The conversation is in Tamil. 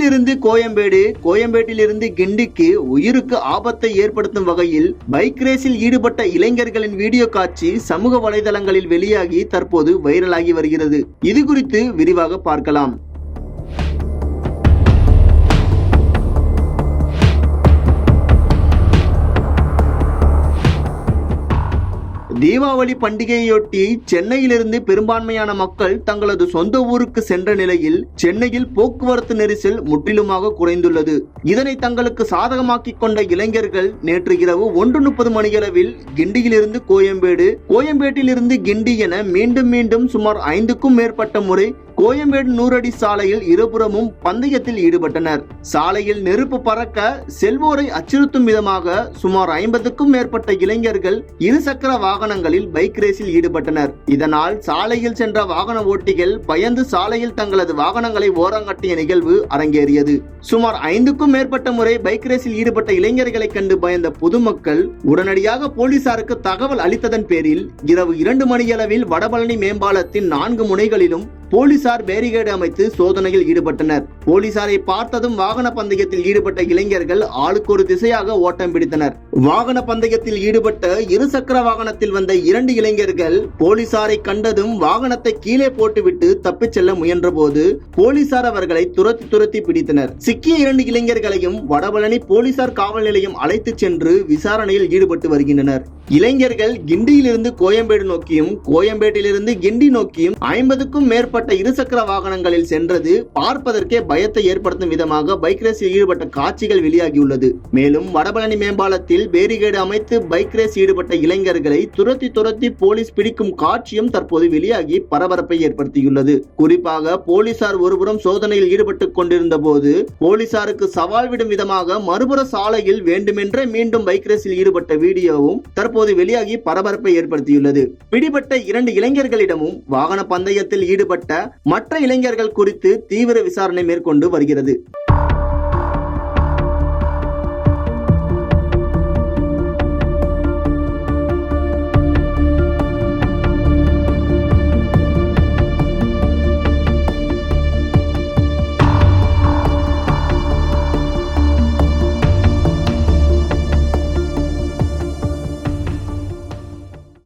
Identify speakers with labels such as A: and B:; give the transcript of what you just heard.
A: கிண்டியிலிருந்து கோயம்பேடு, கோயம்பேட்டிலிருந்து கிண்டிக்கு உயிருக்கு ஆபத்தை ஏற்படுத்தும் வகையில் பைக் ரேஸில் ஈடுபட்ட இளைஞர்களின் வீடியோ காட்சி சமூக வலைதளங்களில் வெளியாகி தற்போது வைரலாகி வருகிறது. இது குறித்து விரிவாக பார்க்கலாம். தீபாவளி பண்டிகையொட்டி சென்னையிலிருந்து பெரும்பான்மையான மக்கள் தங்களது சொந்த ஊருக்கு சென்ற நிலையில் சென்னையில் போக்குவரத்து நெரிசல் முற்றிலுமாக குறைந்துள்ளது. இதனை தங்களுக்கு சாதகமாக்கிக் கொண்ட இளைஞர்கள் நேற்று இரவு 1:30 மணியளவில் கிண்டியிலிருந்து கோயம்பேடு, கோயம்பேட்டிலிருந்து கிண்டி என மீண்டும் சுமார் 5க்கும் மேற்பட்ட முறை கோயம்பேடு 100 அடி சாலையில் இருபுறமும் பந்தயத்தில் ஈடுபட்டனர். சாலையில் நெருப்பு பறக்க செல்வோரை அச்சுறுத்தும் விதமாக சுமார் 50க்கும் மேற்பட்ட இளைஞர்கள் இருசக்கர வாகனங்களில் பைக் ரேஸில் ஈடுபட்டனர். இதனால் சாலையில் சென்ற வாகன ஓட்டிகள் பயந்து சாலையில் தங்களது வாகனங்களை ஓரங்கட்டிய நிகழ்வு அரங்கேறியது. சுமார் 5க்கும் மேற்பட்ட முறை பைக் ரேஸில் ஈடுபட்ட இளைஞர்களை கண்டு பயந்த பொதுமக்கள் உடனடியாக போலீசாருக்கு தகவல் அளித்ததன் பேரில் இரவு 2 மணியளவில் வடபழனி மேம்பாலத்தின் 4 முனைகளிலும் போலீசார் பேரிகேடு அமைத்து சோதனையில் ஈடுபட்டனர். போலீசாரை பார்த்ததும் வாகன பந்தயத்தில் ஈடுபட்ட இளைஞர்கள் ஆளுக்கு ஒரு திசையாக ஓட்டம் பிடித்தனர். வாகன பந்தயத்தில் ஈடுபட்ட இருசக்கர வாகனத்தில் வந்த 2 இளைஞர்கள் போலீசாரை கண்டதும் வாகனத்தை கீழே போட்டுவிட்டு தப்பிச் செல்ல முயன்ற போது போலீசார் அவர்களை துரத்தி பிடித்தனர். சிக்கிய 2 இளைஞர்களையும் வடபழனி போலீசார் காவல் நிலையம் அழைத்து சென்று விசாரணையில் ஈடுபட்டு வருகின்றனர். இளைஞர்கள் கிண்டியிலிருந்து கோயம்பேடு நோக்கியும் கோயம்பேட்டிலிருந்து கிண்டி நோக்கியும் 50க்கும் மேற்பட்ட இருசக்கர வாகனங்களில் சென்றது பார்ப்பதற்கே பயத்தை ஏற்படுத்தும் விதமாக பைக் ரேஸில் ஈடுபட்ட காட்சிகள் வெளியாகியுள்ளது. மேலும் வடபழனி மேம்பாலத்தில் பேரிகேடு அமைத்து பைக் ரேஸ் ஈடுபட்ட இளைஞர்களை துரத்தி போலீஸ் பிடிக்கும் காட்சியும் தற்போது வெளியாகி பரபரப்பை ஏற்படுத்தியுள்ளது. குறிப்பாக போலீசார் ஒருபுறம் சோதனையில் ஈடுபட்டுக் கொண்டிருந்த போது போலீசாருக்கு சவால் விடும் விதமாக மறுபுற சாலையில் வேண்டுமென்றே மீண்டும் பைக் ரேஸில் ஈடுபட்ட வீடியோவும் தற்போது வெளியாகி பரபரப்பை ஏற்படுத்தியுள்ளது. பிடிபட்ட 2 இளைஞர்களிடமும் வாகன பந்தயத்தில் ஈடுபட்ட மற்ற இளைஞர்கள் குறித்து தீவிர விசாரணை மேற்கொண்டு வருகிறது.